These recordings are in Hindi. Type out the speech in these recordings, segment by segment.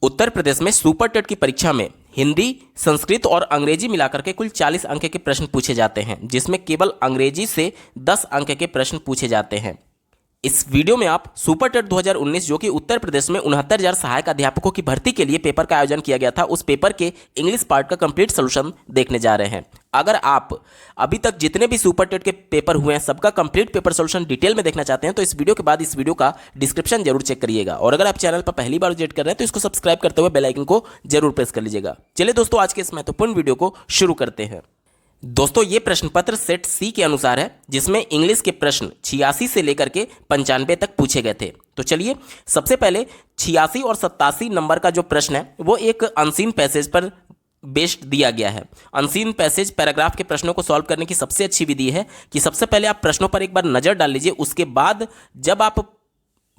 उत्तर प्रदेश में सुपर टेट की परीक्षा में हिंदी, संस्कृत और अंग्रेजी मिलाकर के कुल 40 अंक के प्रश्न पूछे जाते हैं, जिसमें केवल अंग्रेजी से 10 अंक के प्रश्न पूछे जाते हैं। इस वीडियो में आप सुपर टेट 2019 जो कि उत्तर प्रदेश में 69,000 सहायक अध्यापकों की भर्ती के लिए पेपर का आयोजन किया गया था, उस पेपर के इंग्लिश पार्ट का कंप्लीट सोल्यूशन देखने जा रहे हैं। अगर आप अभी तक जितने भी सुपर टेट के पेपर हुए हैं सबका कंप्लीट पेपर सोल्यूशन डिटेल में देखना चाहते हैं तो इस वीडियो के बाद इस वीडियो का डिस्क्रिप्शन जरूर चेक करिएगा। और अगर आप चैनल पर पहली बार विजिट कर रहे हैं तो इसको सब्सक्राइब करते हुए बेल आइकन को जरूर प्रेस कर लीजिएगा। चलिए दोस्तों, आज के इस महत्वपूर्ण वीडियो को शुरू करते हैं। दोस्तों, ये प्रश्न पत्र सेट सी के अनुसार है, जिसमें इंग्लिश के प्रश्न 86 से लेकर के 95 तक पूछे गए थे। तो चलिए, सबसे पहले 86 और 87 नंबर का जो प्रश्न है वो एक अनसीन पैसेज पर बेस्ड दिया गया है। अनसीन पैसेज पैराग्राफ के प्रश्नों को सॉल्व करने की सबसे अच्छी विधि है कि सबसे पहले आप प्रश्नों पर एक बार नजर डाल लीजिए, उसके बाद जब आप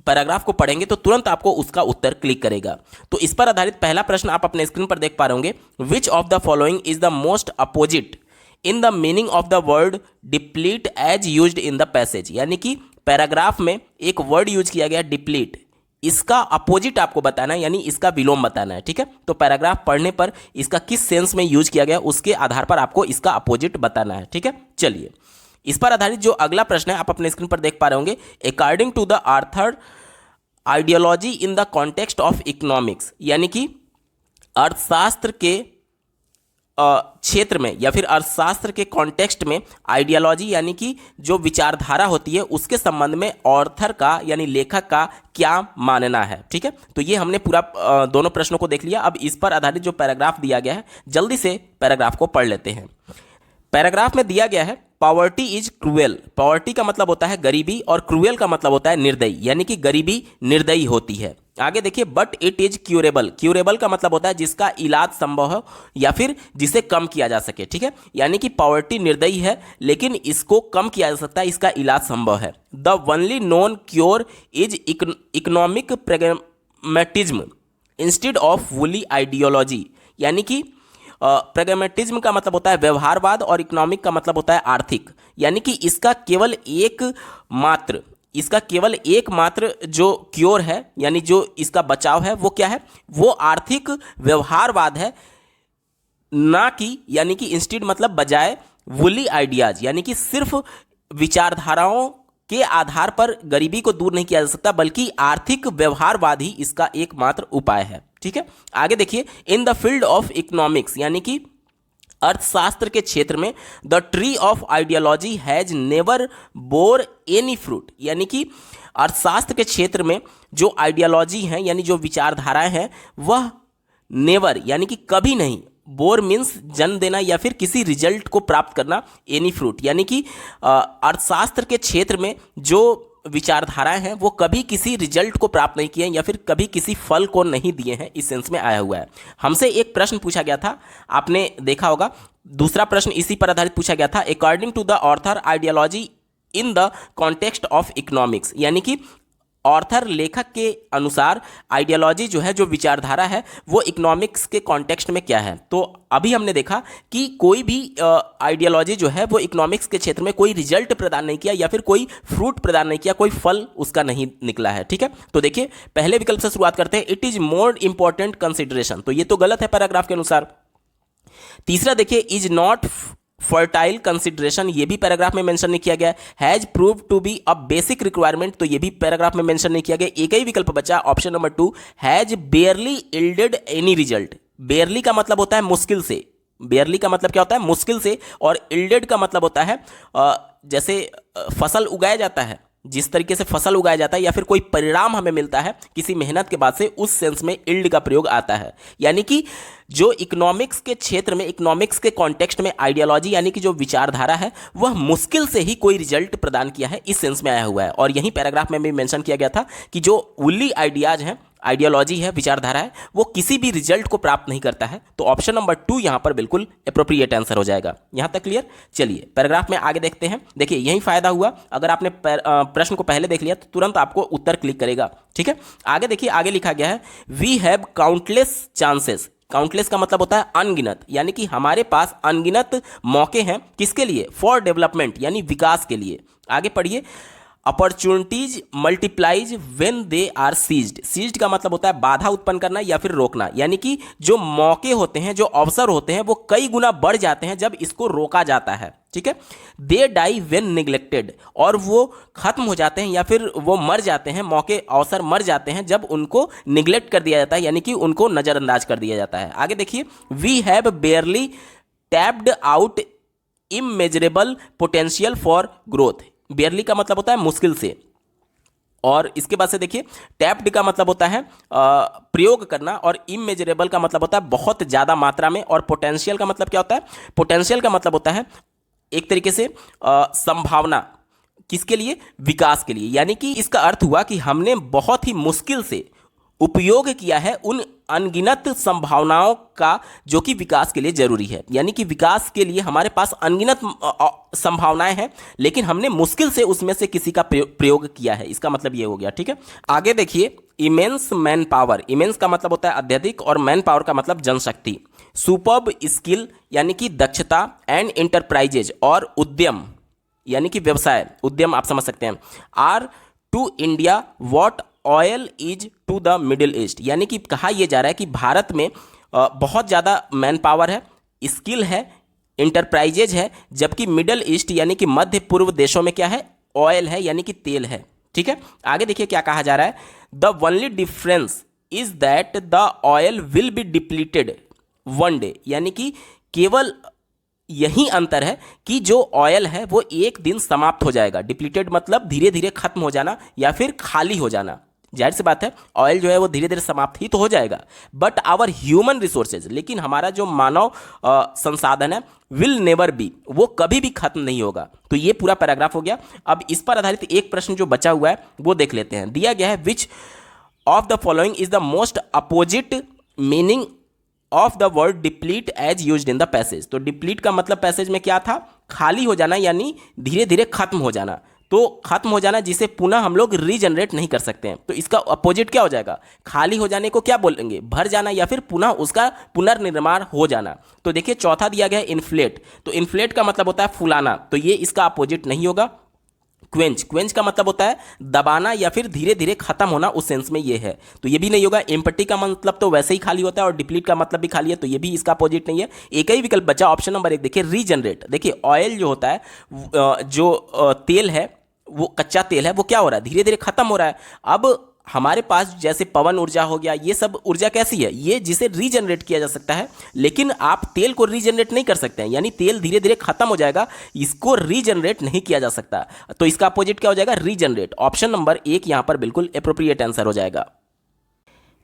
पैराग्राफ को पढ़ेंगे तो तुरंत आपको उसका उत्तर क्लिक करेगा। तो इस पर आधारित पहला प्रश्न आप अपने स्क्रीन पर देख पा रहे होंगे। Which of the following is the most opposite in the meaning of the word deplete as used in the passage. यानी कि पैराग्राफ में एक वर्ड यूज किया गया डिप्लीट, इसका अपोजिट आपको बताना है, यानी इसका विलोम बताना है। ठीक है, तो पैराग्राफ पढ़ने पर इसका किस सेंस में यूज किया गया उसके आधार पर आपको इसका अपोजिट बताना है। ठीक है, चलिए, इस पर आधारित जो अगला प्रश्न है आप अपने स्क्रीन पर देख पा रहे होंगे। According to the author ideology in the context of economics, यानी कि अर्थशास्त्र के क्षेत्र में या फिर अर्थशास्त्र के कॉन्टेक्स्ट में आइडियोलॉजी यानी कि जो विचारधारा होती है उसके संबंध में ऑर्थर का यानी लेखक का क्या मानना है। ठीक है, तो ये हमने पूरा दोनों प्रश्नों को देख लिया। अब इस पर आधारित जो पैराग्राफ दिया गया है, जल्दी से पैराग्राफ को पढ़ लेते हैं। पैराग्राफ में दिया गया है पॉवर्टी इज क्रूएल। पॉवर्टी का मतलब होता है गरीबी और क्रूएल का मतलब होता है निर्दयी, यानी कि गरीबी निर्दयी होती है। आगे देखिए, but it is curable. Curable का मतलब होता है जिसका इलाज संभव हो या फिर जिसे कम किया जा सके। ठीक है, यानी कि पॉवर्टी निर्दयी है लेकिन इसको कम किया जा सकता है, इसका इलाज संभव है। The only known cure is economic pragmatism instead of woolly ideology. यानी कि प्रैग्मैटिज्म का मतलब होता है व्यवहारवाद और इकोनॉमिक का मतलब होता है आर्थिक। यानी कि इसका केवल एक मात्र जो क्योर है यानी जो इसका बचाव है वो क्या है, वो आर्थिक व्यवहारवाद है, ना कि यानी कि इंस्टीड मतलब बजाय वुली आइडियाज, यानी कि सिर्फ विचारधाराओं के आधार पर गरीबी को दूर नहीं किया जा सकता बल्कि आर्थिक व्यवहारवाद ही इसका एकमात्र उपाय है। ठीक है, आगे देखिए, in the field of economics यानी कि अर्थशास्त्र के क्षेत्र में the tree of ideology has never bore any fruit. यानी कि अर्थशास्त्र के क्षेत्र में जो आइडियोलॉजी है यानी जो विचारधाराएं हैं वह नेवर यानी कि कभी नहीं, बोर मीन्स जन्म देना या फिर किसी रिजल्ट को प्राप्त करना, एनी फ्रूट यानी कि अर्थशास्त्र के क्षेत्र में जो विचारधाराएं हैं वो कभी किसी रिजल्ट को प्राप्त नहीं किए या फिर कभी किसी फल को नहीं दिए हैं, इस सेंस में आया हुआ है। हमसे एक प्रश्न पूछा गया था, आपने देखा होगा, दूसरा प्रश्न इसी पर आधारित पूछा गया था। According to the author ideology in the context of economics, यानी कि ऑर्थर लेखक के अनुसार आइडियोलॉजी जो है, जो विचारधारा है, वो इकोनॉमिक्स के कॉन्टेक्स्ट में क्या है। तो अभी हमने देखा कि कोई भी आइडियोलॉजी जो है वो इकोनॉमिक्स के क्षेत्र में कोई रिजल्ट प्रदान नहीं किया या फिर कोई फ्रूट प्रदान नहीं किया, कोई फल उसका नहीं निकला है। ठीक है, तो देखिए पहले विकल्प से शुरुआत करते हैं, it is more important consideration. तो ये तो गलत है पैराग्राफ के अनुसार। तीसरा देखिए, इज नॉट फर्टाइल कंसिडरेशन, ये भी पैराग्राफ में मेंशन नहीं किया गया। Has prove to be a basic requirement, तो ये भी पैराग्राफ में मेंशन नहीं किया गया। एक ही विकल्प बचा, option number 2, has barely yielded any result. Barely का मतलब होता है मुश्किल से, बेयरली का मतलब क्या होता है, मुश्किल से, और इल्डेड का मतलब होता है जैसे फसल उगाया जाता है, जिस तरीके से फसल उगाया जाता है या फिर कोई परिणाम हमें मिलता है किसी मेहनत के बाद से, उस सेंस में इल्ड का प्रयोग आता है। यानी कि जो इकोनॉमिक्स के क्षेत्र में, इकोनॉमिक्स के कॉन्टेक्स्ट में आइडियोलॉजी यानी कि जो विचारधारा है वह मुश्किल से ही कोई रिजल्ट प्रदान किया है, इस सेंस में आया हुआ है। और यही पैराग्राफ में भी मेंशन किया गया था कि जो वुली आइडियाज हैं, आइडियोलॉजी है, विचारधारा है, वो किसी भी रिजल्ट को प्राप्त नहीं करता है। तो ऑप्शन नंबर 2 यहां पर बिल्कुल अप्रोप्रिएट आंसर हो जाएगा। यहां तक क्लियर? चलिए पैराग्राफ में आगे देखते हैं। देखिए यही फायदा हुआ, अगर आपने प्रश्न को पहले देख लिया तो तुरंत आपको उत्तर क्लिक करेगा। ठीक है, आगे देखिए, आगे लिखा गया है we have countless chances. Countless का मतलब होता है अनगिनत, यानी कि हमारे पास अनगिनत मौके हैं, किसके लिए, फॉर डेवलपमेंट यानी विकास के लिए। आगे पढ़िए, opportunities multiplies when they are seized. Seized का मतलब होता है बाधा उत्पन्न करना या फिर रोकना, यानी कि जो मौके होते हैं, जो अवसर होते हैं, वो कई गुना बढ़ जाते हैं जब इसको रोका जाता है। ठीक है। दे डाई व्हेन निग्लेक्टेड, और वो खत्म हो जाते हैं या फिर वो मर जाते हैं, मौके अवसर मर जाते हैं जब उनको निग्लेक्ट कर दिया जाता है, यानी कि उनको नज़रअंदाज कर दिया जाता है। आगे देखिए, we have barely tapped out immeasurable potential for growth. Barely का मतलब होता है मुश्किल से, और इसके बाद से देखिए टैप्ड का मतलब होता है प्रयोग करना, और इमेजरेबल का मतलब होता है बहुत ज़्यादा मात्रा में, और पोटेंशियल का मतलब क्या होता है? पोटेंशियल का मतलब होता है एक तरीके से संभावना, किसके लिए? विकास के लिए। यानी कि इसका अर्थ हुआ कि हमने बहुत ही मुश्किल से उपयोग किया है उन अनगिनत संभावनाओं का जो कि विकास के लिए जरूरी है। यानी कि विकास के लिए हमारे पास अनगिनत संभावनाएं हैं, लेकिन हमने मुश्किल से उसमें से किसी का प्रयोग किया है, इसका मतलब ये हो गया। ठीक है। आगे देखिए, इमेंस मैन पावर। इमेंस का मतलब होता है अत्यधिक, और मैन पावर का मतलब जनशक्ति। सुपर्ब स्किल यानी कि दक्षता, एंड इंटरप्राइजेज और उद्यम यानी कि व्यवसाय, उद्यम आप समझ सकते हैं, are to India what oil is to the Middle East. यानी कि कहा यह जा रहा है कि भारत में बहुत ज़्यादा मैन पावर है, स्किल है, इंटरप्राइजेज है, जबकि मिडिल ईस्ट यानी कि मध्य पूर्व देशों में क्या है? ऑयल है, यानी कि तेल है। ठीक है। आगे देखिए क्या कहा जा रहा है, the only difference is that the oil will be depleted one day. यानी कि केवल यही अंतर है कि जो ऑयल है वो एक दिन समाप्त हो जाएगा। डिप्लीटेड मतलब धीरे धीरे खत्म हो जाना या फिर खाली हो जाना। जाहिर सी बात है ऑयल जो है वो धीरे धीरे समाप्त ही तो हो जाएगा, बट आवर ह्यूमन रिसोर्सेज, लेकिन हमारा जो मानव संसाधन है, विल नेवर बी, वो कभी भी खत्म नहीं होगा। तो ये पूरा पैराग्राफ हो गया। अब इस पर आधारित एक प्रश्न जो बचा हुआ है वो देख लेते हैं। दिया गया है, which of the following is the most opposite meaning of the word deplete as used in the passage. तो डिप्लीट का मतलब पैसेज में क्या था? खाली हो जाना, यानी धीरे धीरे खत्म हो जाना। तो खत्म हो जाना जिसे पुनः हम लोग रीजनरेट नहीं कर सकते हैं। तो इसका अपोजिट क्या हो जाएगा? खाली हो जाने को क्या बोलेंगे? भर जाना, या फिर पुनः उसका पुनर्निर्माण हो जाना। तो देखिए चौथा दिया गया है इन्फ्लेट। तो इन्फ्लेट का मतलब होता है फुलाना, तो ये इसका अपोजिट नहीं होगा। क्वेंच, क्वेंच का मतलब होता है दबाना या फिर धीरे धीरे खत्म होना, उस सेंस में ये है, तो ये भी नहीं होगा। एम्प्टी का मतलब तो वैसे ही खाली होता है, और डिप्लीट का मतलब भी खाली है, तो ये भी इसका अपोजिट नहीं है। एक ही विकल्प बचा, ऑप्शन नंबर 1। देखिए रीजनरेट। देखिए ऑयल जो होता है, जो तेल है, वो कच्चा तेल है, वो क्या हो रहा है? धीरे धीरे खत्म हो रहा है। अब हमारे पास जैसे पवन ऊर्जा हो गया, ये सब ऊर्जा कैसी है? ये जिसे रीजनरेट किया जा सकता है, लेकिन आप तेल को रीजनरेट नहीं कर सकते हैं, यानी तेल धीरे धीरे खत्म हो जाएगा, इसको रीजनरेट नहीं किया जा सकता। तो इसका अपोजिट क्या हो जाएगा? रीजनरेट। ऑप्शन नंबर 1 यहां पर बिल्कुल एप्रोप्रिएट आंसर हो जाएगा।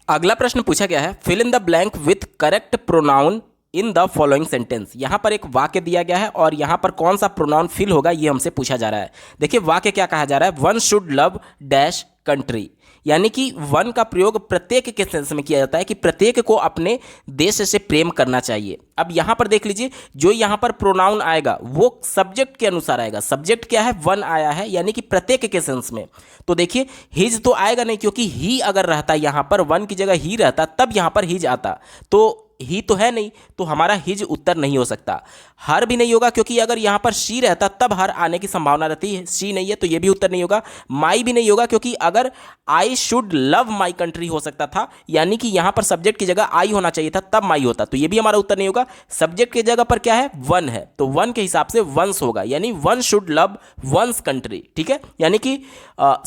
अगला प्रश्न पूछा गया है, fill in the blank with correct pronoun in the following sentence. यहां पर एक वाक्य दिया गया है और यहां पर कौन सा प्रोनाउन फिल होगा ये हमसे पूछा जा रहा है। देखिए वाक्य क्या कहा जा रहा है, one should love dash country, यानी कि वन का प्रयोग प्रत्येक के सेंस में किया जाता है कि प्रत्येक को अपने देश से प्रेम करना चाहिए। अब यहां पर देख लीजिए, जो यहां पर प्रोनाउन आएगा वो सब्जेक्ट के अनुसार आएगा। सब्जेक्ट क्या है? वन आया है, यानी कि प्रत्येक के सेंस में। तो देखिए हिज तो आएगा नहीं, क्योंकि ही अगर रहता यहां पर, वन की जगह ही रहता, तब यहां पर हिज आता। तो ही तो है नहीं, तो हमारा हिज उत्तर नहीं हो सकता। हर भी नहीं होगा, क्योंकि अगर यहां पर शी रहता तब हर आने की संभावना रहती है, शी नहीं है तो यह भी उत्तर नहीं होगा। माई भी नहीं होगा, क्योंकि अगर I should love my country हो सकता था, यानी कि यहां पर सब्जेक्ट की जगह आई होना चाहिए था, तब माई होता, तो यह भी हमारा उत्तर नहीं होगा। सब्जेक्ट की जगह पर क्या है? वन है, तो वन के हिसाब से वंस होगा, यानी one should love one's country. ठीक है, यानी कि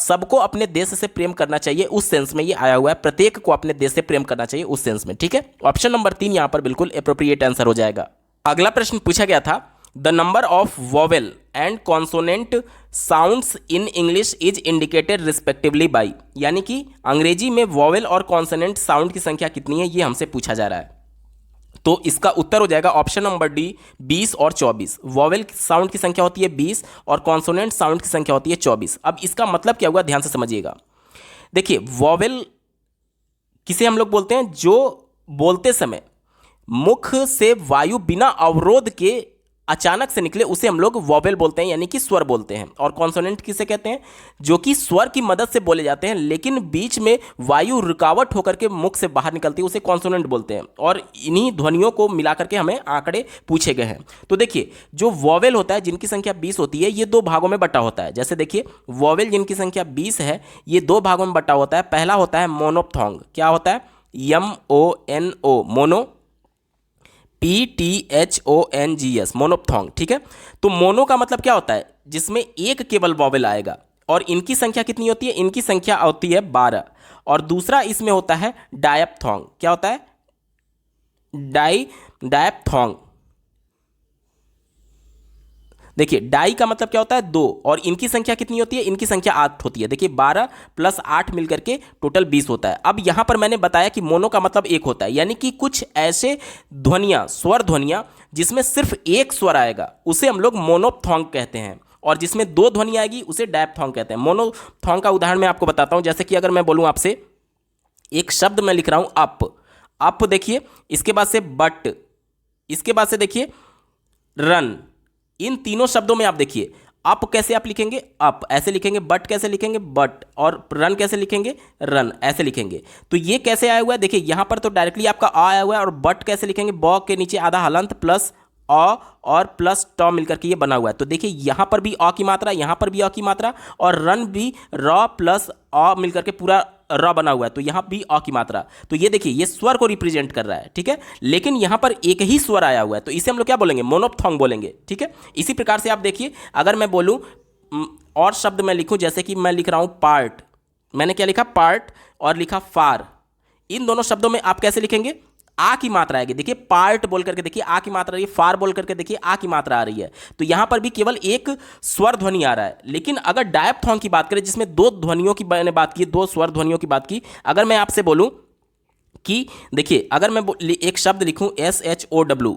सबको अपने देश से प्रेम करना चाहिए, उस सेंस में ये आया हुआ है, प्रत्येक को अपने देश से प्रेम करना चाहिए उस सेंस में। ठीक है, ऑप्शन नंबर 3 यहां पर बिल्कुल एप्रोप्रिएट आंसर हो जाएगा। अगला प्रश्न पूछा गया था, the number of vowel and consonant sounds in English is indicated respectively by, यानी कि अंग्रेजी में वोवेल और कॉन्सोनेंट साउंड की संख्या कितनी है ये हमसे पूछा जा रहा है। तो इसका उत्तर हो जाएगा ऑप्शन नंबर डी, 20 और 24। वोवेल साउंड की संख्या होती है 20 और कॉन्सोनेंट साउंड की संख्या होती है 24। अब इसका मतलब क्या हुआ, ध्यान से समझिएगा। देखिए वोवेल किसे हम लोग बोलते हैं? जो बोलते समय मुख से वायु बिना अवरोध के अचानक से निकले उसे हम लोग वॉवेल बोलते हैं, यानी कि स्वर बोलते हैं। और कॉन्सोनेंट किसे कहते हैं? जो कि स्वर की मदद से बोले जाते हैं लेकिन बीच में वायु रुकावट होकर के मुख से बाहर निकलती है, उसे कॉन्सोनेंट बोलते हैं। और इन्हीं ध्वनियों को मिला करके हमें आंकड़े पूछे गए हैं। तो देखिए, जो वॉवेल होता है जिनकी संख्या 20 होती है, ये दो भागों में बटा होता है। जैसे देखिए, वॉवेल जिनकी संख्या 20 है, ये दो भागों में बटा होता है। पहला होता है मोनोप्थोंग। क्या होता है? MONO, mono, PTHONGS, मोनोप्थोंग। ठीक है, तो मोनो का मतलब क्या होता है? जिसमें एक केवल वॉवेल आएगा। और इनकी संख्या कितनी होती है? इनकी संख्या होती है 12। और दूसरा इसमें होता है डायप्थोंग। क्या होता है? डायप्थोंग। देखिए, डाई का मतलब क्या होता है? 2। और इनकी संख्या कितनी होती है? इनकी संख्या 8 होती है। देखिए, 12 + 8 मिलकर के टोटल 20 होता है। अब यहां पर मैंने बताया कि मोनो का मतलब एक होता है, यानी कि कुछ ऐसे ध्वनियां, स्वर ध्वनियां जिसमें सिर्फ एक स्वर आएगा, उसे हम लोग मोनोप्थोंग कहते हैं। और जिसमें 2 ध्वनि आएगी उसे डायप्थोंग कहते हैं। मोनोप्थोंग का उदाहरण मैं आपको बताता हूं। जैसे कि अगर मैं बोलूं आपसे, एक शब्द मैं लिख रहा हूं अप, देखिए, इसके बाद से बट, इसके बाद से देखिए रन। इन तीनों शब्दों में आप देखिए, अप कैसे आप लिखेंगे? अप ऐसे लिखेंगे, बट कैसे लिखेंगे? बट, और रन कैसे लिखेंगे? रन ऐसे लिखेंगे। तो ये कैसे आया हुआ है? देखिए, यहां पर तो डायरेक्टली आपका आ आया हुआ है। और बट कैसे लिखेंगे? ब के नीचे आधा हलंत प्लस अ और प्लस ट मिलकर के ये बना हुआ है। तो देखिए, यहां पर भी अ की मात्रा, यहां पर भी अ की मात्रा, और रन भी र प्लस अ मिलकर के पूरा र बना हुआ है। तो यहां भी अ की मात्रा। तो ये देखिए, ये स्वर को रिप्रेजेंट कर रहा है। ठीक है, लेकिन यहां पर एक ही स्वर आया हुआ है, तो इसे हम लोग क्या बोलेंगे? मोनोप्थोंग बोलेंगे। ठीक है, इसी प्रकार से आप देखिए, अगर मैं बोलूं और शब्द मैं लिखूं, जैसे कि मैं लिख रहा हूं पार्ट, मैंने क्या लिखा? पार्ट, और लिखा फार। इन दोनों शब्दों में आप कैसे लिखेंगे? आ की मात्रा आएगी। देखिए, पार्ट बोल करके देखिए आ की मात्रा आ रही है, फार बोल करके देखिए आ की मात्रा आ रही है। तो यहां पर भी केवल एक स्वर ध्वनि आ रहा है। लेकिन अगर डायप्थोंग की बात करें, जिसमें 2 ध्वनियों की मैंने बात की, 2 स्वर ध्वनियों की बात की, अगर मैं आपसे बोलूं कि देखिए, अगर मैं एक शब्द लिखूं SHOW,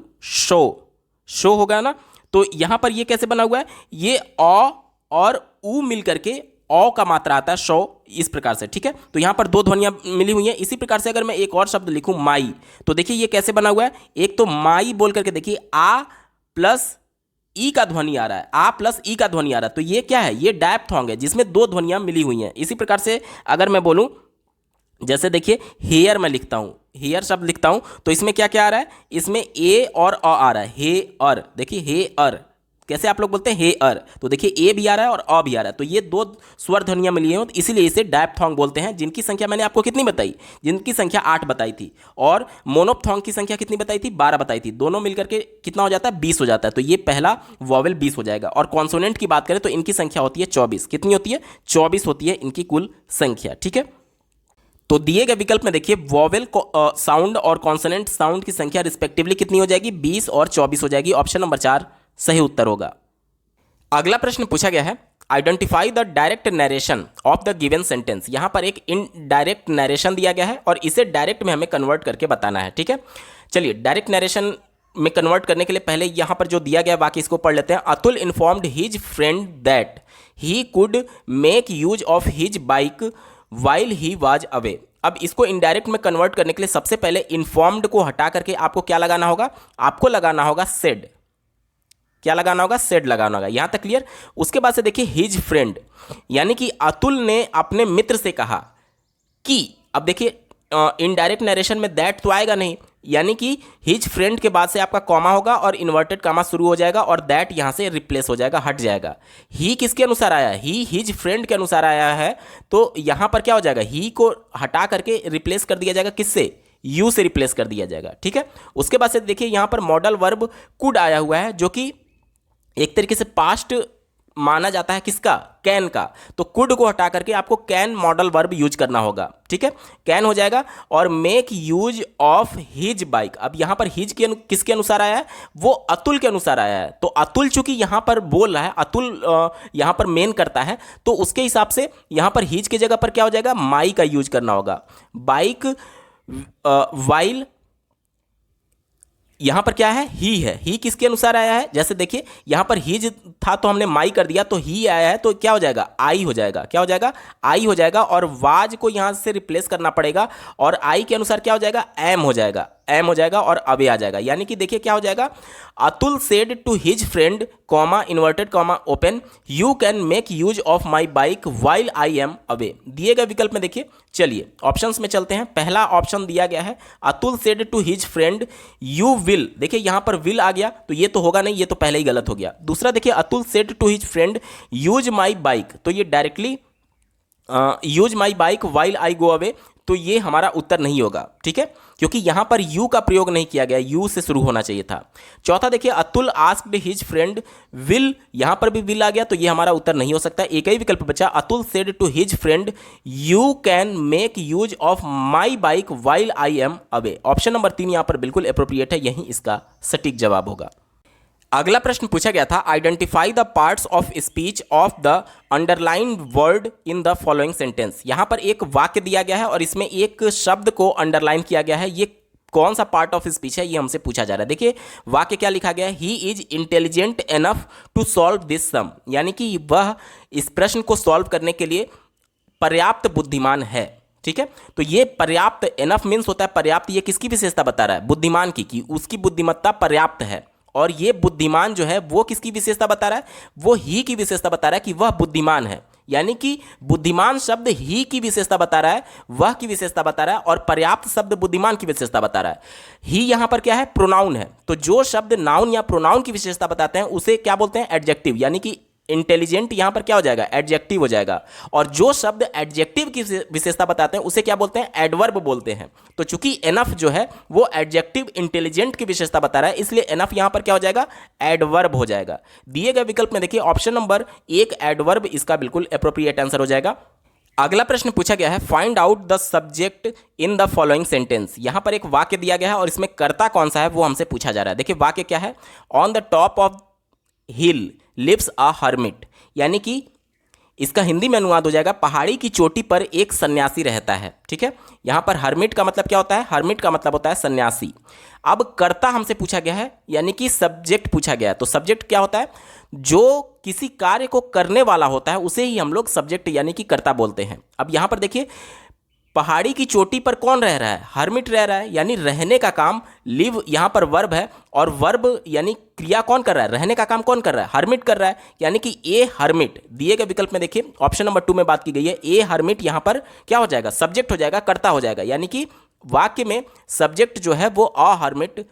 शो होगा ना, तो यहां पर ये कैसे बना हुआ है? ये अ और उ मिल करके औ का मात्रा आता है शो, इस प्रकार से। ठीक है, तो यहां पर 2 ध्वनियां मिली हुई हैं। इसी प्रकार से अगर मैं एक और शब्द लिखूं माई, तो देखिए ये कैसे बना हुआ है? एक तो माई बोल करके देखिए आ प्लस ई का ध्वनि आ रहा है, आ प्लस ई का ध्वनि आ रहा है। तो ये क्या है? ये डायप्थोंग है, जिसमें 2 ध्वनियां मिली हुई हैं। इसी प्रकार से अगर मैं बोलूं, जैसे देखिए हेयर मैं लिखता हूं, हेयर शब्द लिखता हूं, तो इसमें क्या क्या आ रहा है? इसमें ए और अ आ रहा है, हे अर। देखिए हे अर कैसे आप लोग बोलते हैं? हे अर। तो देखिए ए भी आ रहा है और अ भी आ रहा है। तो ये 2 स्वर ध्वनियां मिली हैं, तो इसीलिए इसे डायप्थोंग बोलते हैं, जिनकी संख्या मैंने आपको कितनी बताई? जिनकी संख्या 8 बताई थी। और मोनोप्थोंग की संख्या कितनी बताई थी? 12 बताई थी। दोनों मिलकर के कितना हो जाता है? 20 हो जाता है। तो ये पहला वॉवेल 20 हो जाएगा। और कॉन्सोनेंट की बात करें तो इनकी संख्या होती है 24। कितनी होती है? 24 होती है इनकी कुल संख्या। ठीक है, तो दिए गए विकल्प में देखिए, वॉवेल साउंड और कॉन्सोनेंट साउंड की संख्या रिस्पेक्टिवली कितनी हो जाएगी? 20 और 24 हो जाएगी। ऑप्शन नंबर 4 सही उत्तर होगा। अगला प्रश्न पूछा गया है, identify the direct narration of the given sentence. यहां पर एक इनडायरेक्ट नरेशन दिया गया है और इसे डायरेक्ट में हमें कन्वर्ट करके बताना है। ठीक है, चलिए डायरेक्ट नरेशन में कन्वर्ट करने के लिए पहले यहां पर जो दिया गया बाकी इसको पढ़ लेते हैं। Atul informed his friend that he could make use of his bike while he was away. अब इसको इनडायरेक्ट में कन्वर्ट करने के लिए सबसे पहले इन्फॉर्म्ड को हटा करके आपको क्या लगाना होगा? आपको लगाना होगा सेड। क्या लगाना होगा? सेड लगाना होगा। यहां तक क्लियर? उसके बाद से देखिए हिज फ्रेंड, यानी कि अतुल ने अपने मित्र से कहा कि, अब देखिए इनडायरेक्ट नरेशन में दैट तो आएगा नहीं, यानी कि हिज फ्रेंड के बाद से आपका कॉमा होगा और इन्वर्टेड कॉमा शुरू हो जाएगा और दैट यहां से रिप्लेस हो जाएगा, हट जाएगा। ही किसके अनुसार आया है? ही हिज फ्रेंड के अनुसार आया है। तो यहां पर क्या हो जाएगा? ही को हटा करके रिप्लेस कर दिया जाएगा, किससे? यू से रिप्लेस कर दिया जाएगा। ठीक है, उसके बाद से देखिए यहां पर मॉडल वर्ब कुड आया हुआ है, जो कि एक तरीके से पास्ट माना जाता है किसका? कैन का। तो कुड को हटा करके आपको कैन मॉडल वर्ब यूज करना होगा। ठीक है, कैन हो जाएगा। और make use of his bike, अब यहां पर हिज के किसके अनुसार आया है? वो अतुल के अनुसार आया है। तो अतुल चूंकि यहां पर बोल रहा है, अतुल यहां पर मेन करता है, तो उसके हिसाब से यहां पर हिज की जगह पर क्या हो जाएगा? माई का यूज करना होगा। बाइक वाइल, यहां पर क्या है? ही है। ही किसके अनुसार आया है? जैसे देखिए यहां पर हिज था तो हमने माई कर दिया, तो ही आया है, तो क्या हो जाएगा? आई हो जाएगा। क्या हो जाएगा? आई हो जाएगा। और वाज को यहां से रिप्लेस करना पड़ेगा और आई के अनुसार क्या हो जाएगा? एम हो जाएगा। एम हो जाएगा और अवे आ जाएगा। यानी कि देखिए क्या हो जाएगा, Atul said to his friend comma inverted comma open you can make use of my bike while I am away. दिए गए विकल्प में देखिए, चलिए ऑप्शंस में चलते हैं। पहला ऑप्शन दिया गया है Atul said to his friend you will, देखिए यहां पर विल आ गया तो ये तो होगा नहीं, ये तो पहले ही गलत हो गया। दूसरा देखिए Atul said to his friend use my bike, तो ये directly use my bike while I go away, तो ये हमारा उत्तर नहीं होगा, ठीक है, क्योंकि यहां पर यू का प्रयोग नहीं किया गया, यू से शुरू होना चाहिए था। चौथा देखिए Atul asked his friend will, यहां पर भी विल आ गया तो ये हमारा उत्तर नहीं हो सकता। एक ही विकल्प बचा Atul said to his friend you can make use of my bike while I am away. Option number 3 यहां पर बिल्कुल अप्रोप्रिएट है, यही इसका सटीक जवाब होगा। अगला प्रश्न पूछा गया था identify the parts of speech of the underline word in the following sentence. यहां पर एक वाक्य दिया गया है और इसमें एक शब्द को अंडरलाइन किया गया है, ये कौन सा पार्ट ऑफ स्पीच है ये हमसे पूछा जा रहा है। देखिए वाक्य क्या लिखा गया है, he is intelligent enough to solve this sum, यानी कि वह इस प्रश्न को सॉल्व करने के लिए पर्याप्त बुद्धिमान है, ठीक है। तो ये पर्याप्त एनफ मीन्स होता है पर्याप्त, ये किसकी विशेषता बता रहा है, बुद्धिमान की, उसकी बुद्धिमत्ता पर्याप्त है। और ये बुद्धिमान जो है वो किसकी विशेषता बता रहा है, वो ही की विशेषता बता रहा है कि वह बुद्धिमान है, यानी कि बुद्धिमान शब्द ही की विशेषता बता रहा है, वह की विशेषता बता रहा है, और पर्याप्त शब्द बुद्धिमान की विशेषता बता रहा है। ही यहां पर क्या है, प्रोनाउन है, तो जो शब्द नाउन या प्रोनाउन की विशेषता बताते हैं उसे क्या बोलते हैं, एडजेक्टिव, यानी कि इंटेलिजेंट यहां पर क्या हो जाएगा, एडजेक्टिव हो जाएगा। और जो शब्द एडजेक्टिव की विशेषता बताते हैं उसे क्या बोलते हैं, एडवर्ब बोलते हैं। तो चूंकि एनफ जो है वो एडजेक्टिव इंटेलिजेंट की विशेषता बता रहा है, इसलिए एनफ यहां पर क्या हो जाएगा, एडवर्ब हो जाएगा। दिए गए विकल्प में देखिए ऑप्शन नंबर 1 एडवर्ब इसका बिल्कुल एप्रोप्रिएट आंसर हो जाएगा। अगला प्रश्न पूछा गया है find out the subject in the following sentence. यहां पर एक वाक्य दिया गया है और इसमें कर्ता कौन सा है वो हमसे पूछा जा रहा है। देखिए वाक्य क्या है, on the top of hill lives a hermit, यानी कि इसका हिंदी में अनुवाद हो जाएगा पहाड़ी की चोटी पर एक सन्यासी रहता है, ठीक है। यहां पर हर्मिट का मतलब क्या होता है, हर्मिट का मतलब होता है सन्यासी। अब कर्ता हमसे पूछा गया है, यानी कि सब्जेक्ट पूछा गया है, तो सब्जेक्ट क्या होता है, जो किसी कार्य को करने वाला होता है उसे ही हम लोग सब्जेक्ट यानी कि कर्ता बोलते हैं। अब यहां पर देखिए पहाड़ी की चोटी पर कौन रह रहा है, हर्मिट रह रहा है, यानी रहने का काम, लिव यहां पर वर्ब है, और वर्ब यानी क्रिया कौन कर रहा है, रहने का काम कौन कर रहा है, हर्मिट कर रहा है, यानी कि ए हर्मिट। दिए गए विकल्प में देखिए ऑप्शन नंबर 2 में बात की गई है, ए हर्मिट यहां पर क्या हो जाएगा, सब्जेक्ट हो जाएगा, कर्ता हो जाएगा, यानी कि वाक्य में सब्जेक्ट जो है वो अ हर्मिट,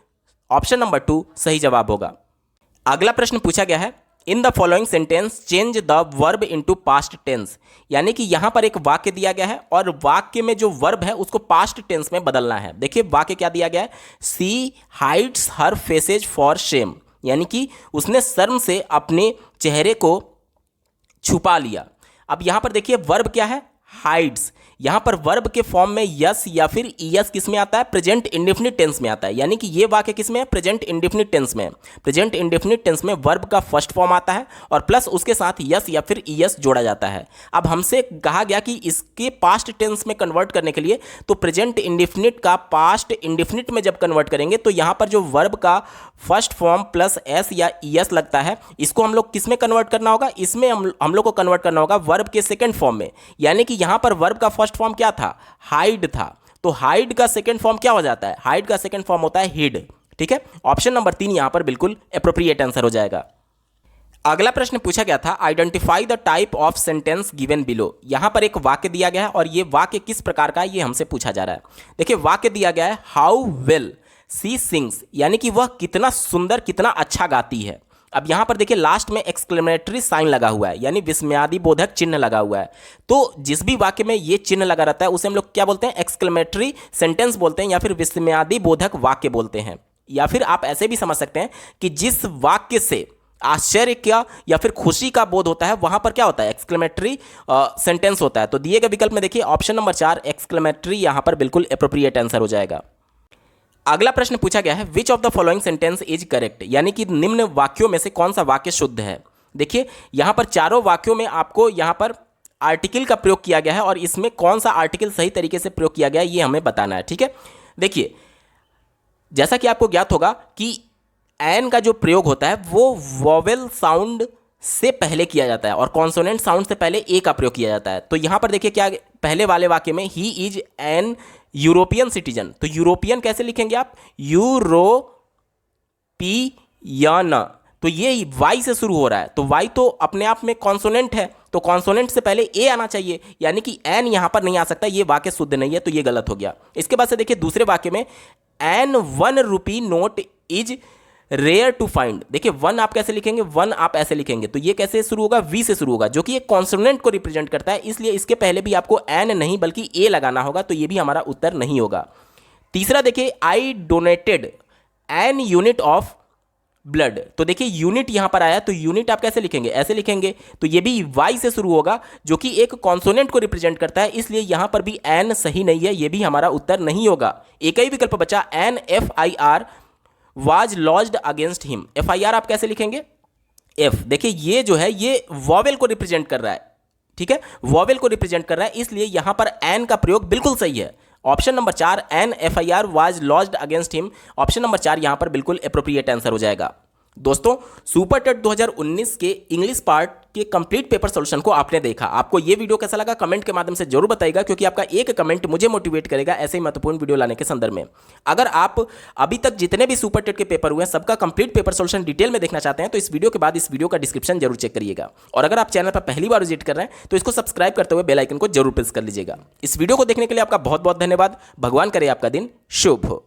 ऑप्शन नंबर 2 सही जवाब होगा। अगला प्रश्न पूछा गया है in the following sentence change the verb into past tense, यानी कि यहां पर एक वाक्य दिया गया है और वाक्य में जो वर्ब है उसको पास्ट टेंस में बदलना है। देखिए वाक्य क्या दिया गया है, she hides her faces for shame, यानी कि उसने शर्म से अपने चेहरे को छुपा लिया। अब यहां पर देखिए वर्ब क्या है, हाइड्स, यहां पर वर्ब के फॉर्म में यस या फिर ईएस किस में आता है, प्रेजेंट इंडेफिनिट टेंस में आता है, यानी कि ये वाक्य किस में है, प्रेजेंट इंडेफिनिट टेंस में। प्रेजेंट इंडेफिनिट टेंस में वर्ब का फर्स्ट फॉर्म आता है और प्लस उसके साथ यस या फिर ईएस जोड़ा जाता है। अब हमसे कहा गया कि इसके पास्ट टेंस में कन्वर्ट करने के लिए, तो प्रेजेंट इंडेफिनिट का पास्ट इंडेफिनिट में जब कन्वर्ट करेंगे तो यहां पर जो वर्ब का फर्स्ट फॉर्म प्लस एस या ईएस लगता है, इसको हम लोग किस में कन्वर्ट करना होगा, इसमें हम लोग को कन्वर्ट करना होगा वर्ब के सेकेंड फॉर्म में, यानी कि यहां पर वर्ब का फर्स्ट फॉर्म क्या था, हाइड था, तो हाइड का सेकंड फॉर्म क्या हो जाता है, हाइड का सेकंड फॉर्म होता है हिड, ठीक है। ऑप्शन नंबर 3 यहां पर बिल्कुल एप्रोप्रिएट आंसर हो जाएगा। अगला प्रश्न पूछा गया था identify the type of sentence given below. यहां पर एक वाक्य दिया गया है और यह वाक्य किस प्रकार का है ये हमसे पूछा जा रहा है। देखिए वाक्य दिया गया है हाउ वेल सी सिंग्स, यानी कि वह कितना सुंदर कितना अच्छा गाती है। अब यहां पर देखिए लास्ट में एक्सक्लेमेटरी साइन लगा हुआ है, यानी विस्मयादि बोधक चिन्ह लगा हुआ है। तो जिस भी वाक्य में ये चिन्ह लगा रहता है उसे हम लोग क्या बोलते हैं, एक्सक्लेमेटरी सेंटेंस बोलते हैं या फिर विस्मयादि बोधक वाक्य बोलते हैं। या फिर आप ऐसे भी समझ सकते हैं कि जिस वाक्य से आश्चर्य क्या या फिर खुशी का बोध होता है वहां पर क्या होता है, एक्सक्लेमेटरी सेंटेंस होता है। तो दिए गए विकल्प में देखिए ऑप्शन नंबर 4 एक्सक्लेमेटरी यहां पर बिल्कुल एप्रोप्रिएट आंसर हो जाएगा। अगला प्रश्न पूछा गया है which of the following sentence is correct, यानी कि निम्न वाक्यों में से कौन सा वाक्य शुद्ध है। देखिए यहां पर चारों वाक्यों में आपको यहां पर आर्टिकल का प्रयोग किया गया है और इसमें कौन सा आर्टिकल सही तरीके से प्रयोग किया गया है ये हमें बताना है, ठीक है। देखिए जैसा कि आपको ज्ञात होगा कि एन का जो प्रयोग होता है वो वोवेल साउंड से पहले किया जाता है और कॉन्सोनेंट साउंड से पहले ए का प्रयोग किया जाता है। तो यहां पर देखिए क्या पहले वाले वाक्य में he is an European citizen, तो यूरोपियन कैसे लिखेंगे आप? यूरोपियन, तो ये वाई से शुरू हो रहा है, तो वाई तो अपने आप में कॉन्सोनेंट है, तो कॉन्सोनेंट से पहले ए आना चाहिए, यानी कि एन यहां पर नहीं आ सकता, ये वाक्य शुद्ध नहीं है, तो ये गलत हो गया। इसके बाद से देखिए दूसरे वाक्य में an 1 rupee note is rare to find, देखिए वन आप कैसे लिखेंगे? वन आप ऐसे लिखेंगे, तो ये कैसे शुरू होगा? वी से शुरू होगा, जो कि एक कॉन्सोनेंट को रिप्रेजेंट करता है, इसलिए इसके पहले भी आपको एन नहीं बल्कि ए लगाना होगा, तो ये भी हमारा उत्तर नहीं होगा। तीसरा देखिए I donated an unit of blood, तो देखिए यूनिट यहां पर आया, तो यूनिट आप कैसे लिखेंगे? ऐसे लिखेंगे, तो ये भी वाई से शुरू होगा, जो कि एक कॉन्सोनेंट को रिप्रेजेंट करता है, इसलिए यहां पर भी एन सही नहीं है, ये भी हमारा उत्तर नहीं होगा। एक ही विकल्प बचा, an F I R was lodged against him, F I R आप कैसे लिखेंगे? एफ, देखिए ये जो है ये वॉवेल को रिप्रेजेंट कर रहा है, ठीक है, वॉवेल को रिप्रेजेंट कर रहा है, इसलिए यहां पर एन का प्रयोग बिल्कुल सही है। Option number 4 an F I R was lodged against him, option number 4 यहां पर बिल्कुल एप्रोप्रिएट आंसर हो जाएगा। दोस्तों, सुपर टेट 2019 के इंग्लिश पार्ट के कंप्लीट पेपर सॉल्यूशन को आपने देखा। आपको ये वीडियो कैसा लगा कमेंट के माध्यम से जरूर बताइएगा, क्योंकि आपका एक कमेंट मुझे मोटिवेट करेगा ऐसे ही महत्वपूर्ण वीडियो लाने के संदर्भ में। अगर आप अभी तक जितने भी सुपर टेट के पेपर हुए हैं सबका कंप्लीट पेपर सॉल्यूशन डिटेल में देखना चाहते हैं, तो इस वीडियो के बाद इस वीडियो का डिस्क्रिप्शन जरूर चेक करिएगा। और अगर आप चैनल पर पहली बार विजिट कर रहे हैं तो इसको सब्सक्राइब करते हुए बेल आइकन को जरूर प्रेस कर लीजिएगा। इस वीडियो को देखने के लिए आपका बहुत बहुत धन्यवाद। भगवान करे आपका दिन शुभ हो।